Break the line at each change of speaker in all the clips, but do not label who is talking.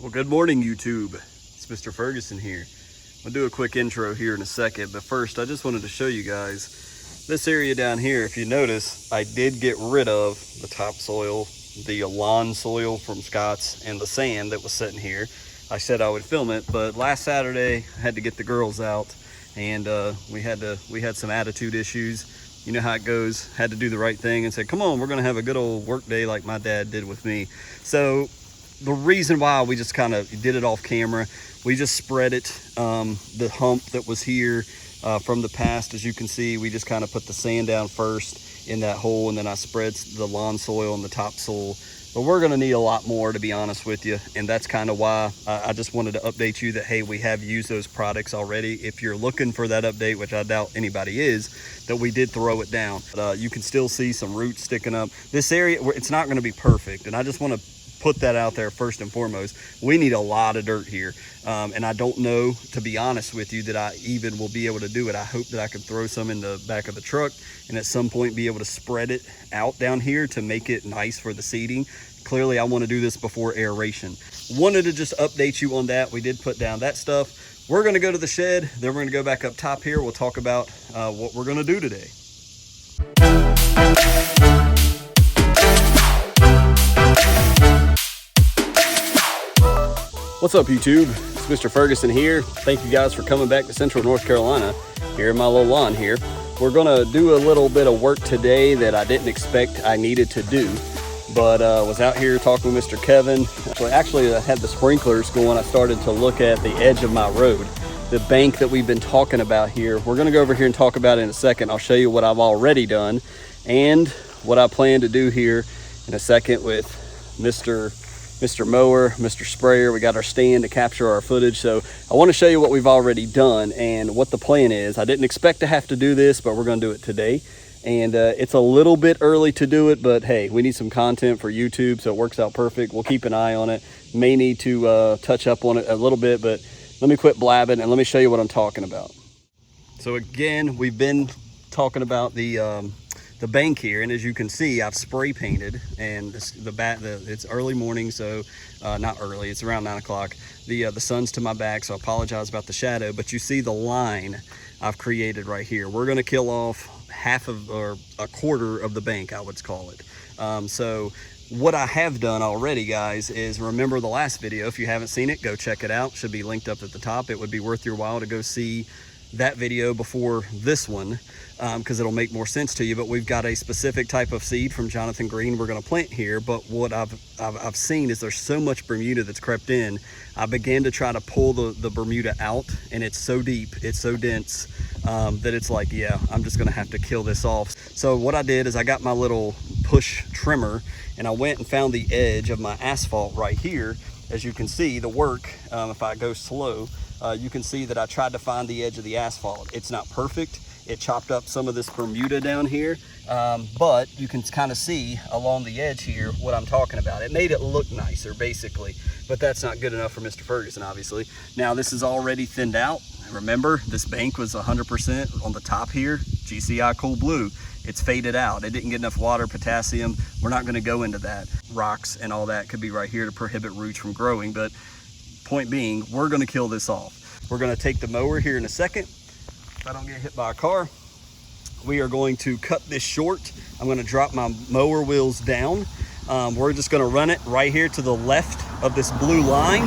Well, good morning, YouTube. It's Mr. Ferguson here. I'll do a quick intro here in a second, but first I just wanted to show you guys this area down here. If you notice, I did get rid of the topsoil, the lawn soil from Scott's, and the sand that was sitting here. I said I would film it, but last Saturday I had to get the girls out, and we had some attitude issues. You know how it goes. Had to do the right thing and said, come on, we're gonna have a good old work day like my dad did with me. So the reason why we just kind of did it off camera, we just spread it, the hump that was here from the past. As you can see, we just kind of put the sand down first in that hole, and then I spread the lawn soil and the topsoil. But we're gonna need a lot more, to be honest with you, and that's kind of why I just wanted to update you that, hey, we have used those products already. If you're looking for that update, which I doubt anybody is, that we did throw it down. But you can still see some roots sticking up. This area, it's not gonna be perfect, and I just wanna put that out there first and foremost. We need a lot of dirt here, and I don't know, to be honest with you, that I even will be able to do it. I hope that I can throw some in the back of the truck and at some point be able to spread it out down here to make it nice for the seeding. Clearly I want to do this before aeration. Wanted to just update you on that. We did put down that stuff. We're going to go to the shed, then we're going to go back up top here. We'll talk about what we're going to do today. What's up, YouTube? It's Mr. Ferguson here. Thank you guys for coming back to Central North Carolina here in my little lawn here. We're gonna do a little bit of work today that I didn't expect I needed to do, but was out here talking with Mr. Kevin. Actually, I had the sprinklers going. I started to look at the edge of my road, the bank that we've been talking about here. We're gonna go over here and talk about it in a second. I'll show you what I've already done and what I plan to do here in a second with Mr. Mower, Mr. Sprayer. We got our stand to capture our footage. So I want to show you what we've already done and what the plan is. I didn't expect to have to do this, but we're going to do it today. And it's a little bit early to do it, but hey, we need some content for YouTube, so it works out perfect. We'll keep an eye on it. May need to touch up on it a little bit, but let me quit blabbing and let me show you what I'm talking about. So again, we've been talking about the bank here, and as you can see, I've spray painted, and it's early morning, so not early, it's around 9 o'clock. The sun's to my back, so I apologize about the shadow, but you see the line I've created right here. We're going to kill off half of, or a quarter of the bank, I would call it. So what I have done already, guys, is remember the last video. If you haven't seen it, go check it out. Should be linked up at the top. It would be worth your while to go see that video before this one, because it'll make more sense to you. But we've got a specific type of seed from Jonathan Green we're going to plant here. But what I've seen is there's so much Bermuda that's crept in. I began to try to pull the Bermuda out, and it's so deep, it's so dense, that it's like, yeah, I'm just going to have to kill this off. So what I did is I got my little push trimmer, and I went and found the edge of my asphalt right here. As you can see, the work, if I go slow, you can see that I tried to find the edge of the asphalt. It's not perfect. It chopped up some of this Bermuda down here, but you can kind of see along the edge here what I'm talking about. It made it look nicer, basically, but that's not good enough for Mr. Ferguson, obviously. Now, this is already thinned out. Remember, this bank was 100% on the top here, GCI Cool Blue. It's faded out. It didn't get enough water, potassium. We're not gonna go into that. Rocks and all that could be right here to prohibit roots from growing, but point being, we're gonna kill this off. We're gonna take the mower here in a second. If I don't get hit by a car, we are going to cut this short. I'm gonna drop my mower wheels down. We're just gonna run it right here to the left of this blue line,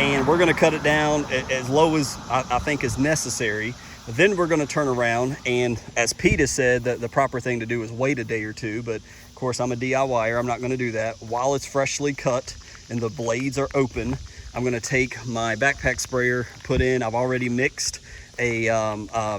and we're gonna cut it down as low as I think is necessary. Then we're gonna turn around, and as Pete has said, that the proper thing to do is wait a day or two, but of course I'm a DIYer, I'm not gonna do that. While it's freshly cut and the blades are open, I'm gonna take my backpack sprayer, put in, I've already mixed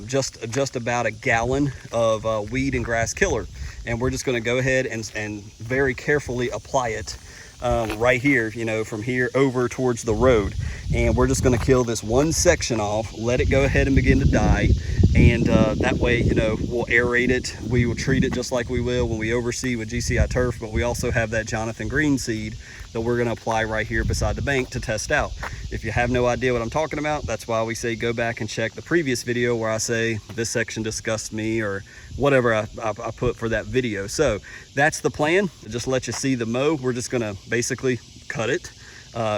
just about a gallon of weed and grass killer, and we're just going to go ahead and very carefully apply it right here, you know, from here over towards the road. And we're just going to kill this one section off, let it go ahead and begin to die, and that way, you know, we'll aerate it. We will treat it just like we will when we overseed with GCI turf, but we also have that Jonathan Green seed that we're going to apply right here beside the bank to test out. If you have no idea what I'm talking about, that's why we say go back and check the previous video where I say this section disgusts me, or whatever I put for that video. So that's the plan. Just let you see the mow. We're just going to basically cut it.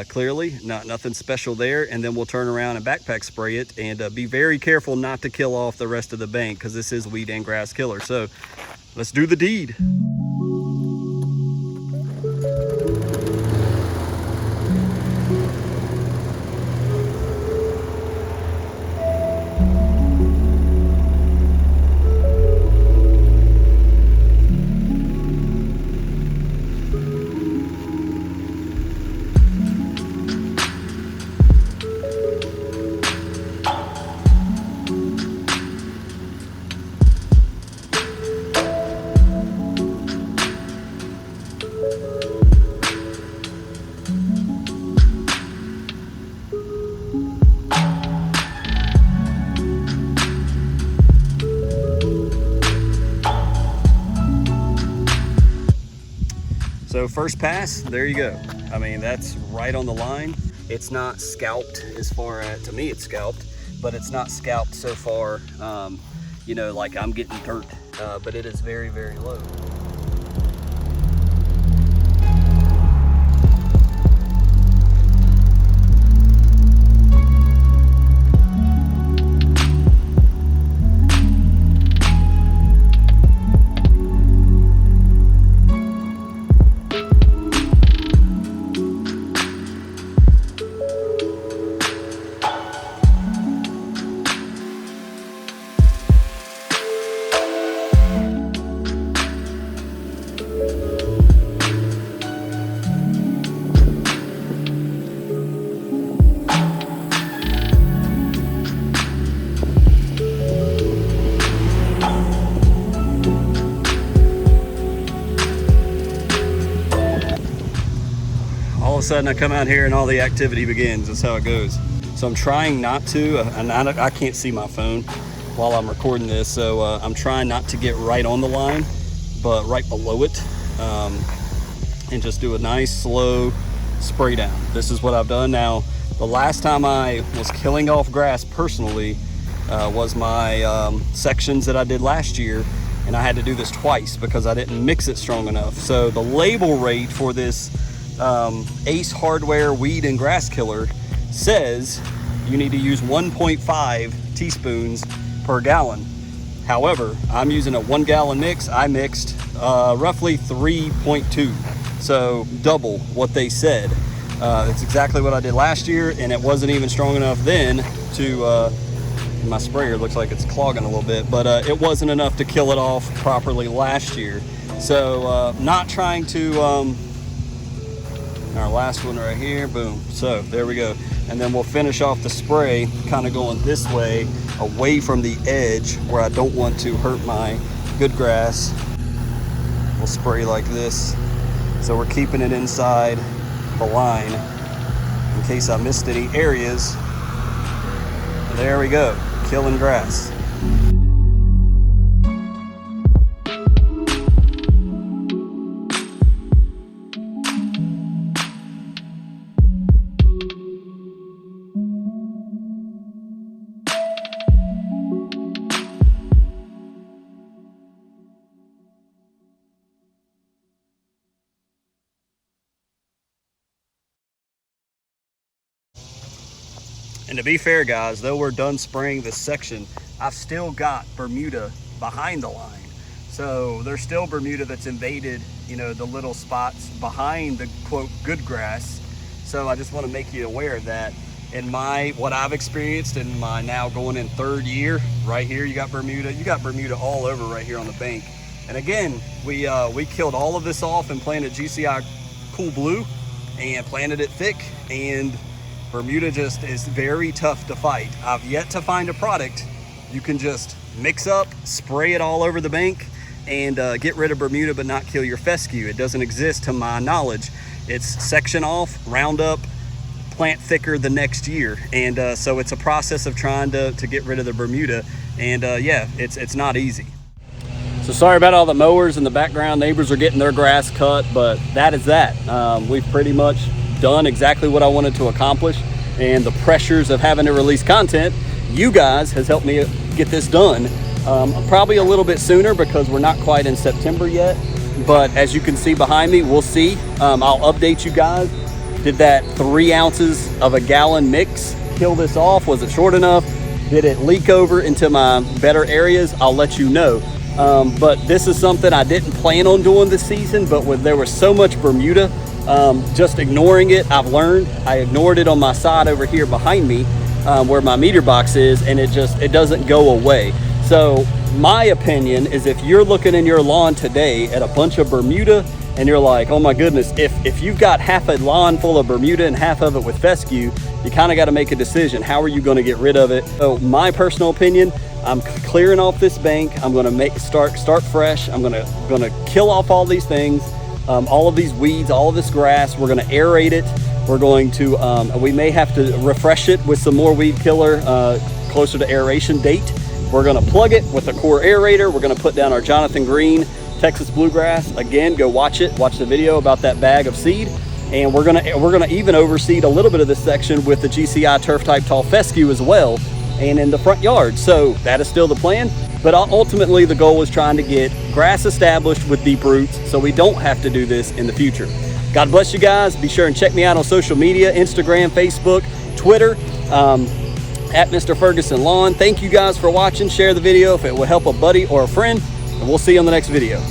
clearly nothing special there. And then we'll turn around and backpack spray it, and be very careful not to kill off the rest of the bank, because this is weed and grass killer. So let's do the deed. So first pass, there you go. I mean, that's right on the line. It's not scalped as far as, to me it's scalped, but it's not scalped so far, you know, like I'm getting dirt, but it is very, very low. All of a sudden I come out here and all the activity begins. That's how it goes. So I'm trying not to, and I can't see my phone while I'm recording this, so I'm trying not to get right on the line, but right below it, and just do a nice slow spray down. This is what I've done. Now, the last time I was killing off grass personally was my sections that I did last year, and I had to do this twice because I didn't mix it strong enough. So the label rate for this Ace Hardware weed and grass killer says you need to use 1.5 teaspoons per gallon. However, I'm using a 1 gallon mix. I mixed roughly 3.2, so double what they said. It's exactly what I did last year, and it wasn't even strong enough then to, my sprayer looks like it's clogging a little bit, but it wasn't enough to kill it off properly last year. So not trying to, our last one right here, boom. So there we go. And then we'll finish off the spray kind of going this way, away from the edge where I don't want to hurt my good grass. We'll spray like this. So we're keeping it inside the line in case I missed any areas. And there we go, killing grass. And to be fair, guys, though we're done spraying this section, I've still got Bermuda behind the line. So there's still Bermuda that's invaded, you know, the little spots behind the quote good grass. So I just want to make you aware of that. In what I've experienced in my now going in 3rd year, right here you got Bermuda all over right here on the bank. And again, we killed all of this off and planted GCI Cool Blue and planted it thick, and Bermuda just is very tough to fight. I've yet to find a product you can just mix up, spray it all over the bank, and get rid of Bermuda but not kill your fescue. It doesn't exist to my knowledge. It's section off, round up, plant thicker the next year. And so it's a process of trying to get rid of the Bermuda. And yeah, it's not easy. So sorry about all the mowers in the background. Neighbors are getting their grass cut, but that is that. We've pretty much done exactly what I wanted to accomplish, and the pressures of having to release content, you guys, has helped me get this done. Probably a little bit sooner because we're not quite in September yet, but as you can see behind me, we'll see. I'll update you guys Did that 3 ounces of a gallon mix kill this off? Was it short enough? Did it leak over into my better areas? I'll let you know. But this is something I didn't plan on doing this season, but there was so much Bermuda, just ignoring it, I've learned. I ignored it on my side over here behind me, where my meter box is, and it doesn't go away. So my opinion is, if you're looking in your lawn today at a bunch of Bermuda and you're like, oh my goodness, if you've got half a lawn full of Bermuda and half of it with fescue, you kind of got to make a decision. How are you going to get rid of it? So my personal opinion, I'm clearing off this bank. I'm going to start fresh. I'm going to kill off all these things, all of these weeds, all of this grass. We're going to aerate it. We're going to, we may have to refresh it with some more weed killer closer to aeration date. We're going to plug it with a core aerator. We're going to put down our Jonathan Green Texas bluegrass. Again, go watch it. Watch the video about that bag of seed. And we're gonna even overseed a little bit of this section with the GCI turf type tall fescue as well, and in the front yard. So that is still the plan. But ultimately, the goal is trying to get grass established with deep roots, so we don't have to do this in the future. God bless you guys. Be sure and check me out on social media: Instagram, Facebook, Twitter. At Mr. Ferguson Lawn. Thank you guys for watching. Share the video if it will help a buddy or a friend, and we'll see you on the next video.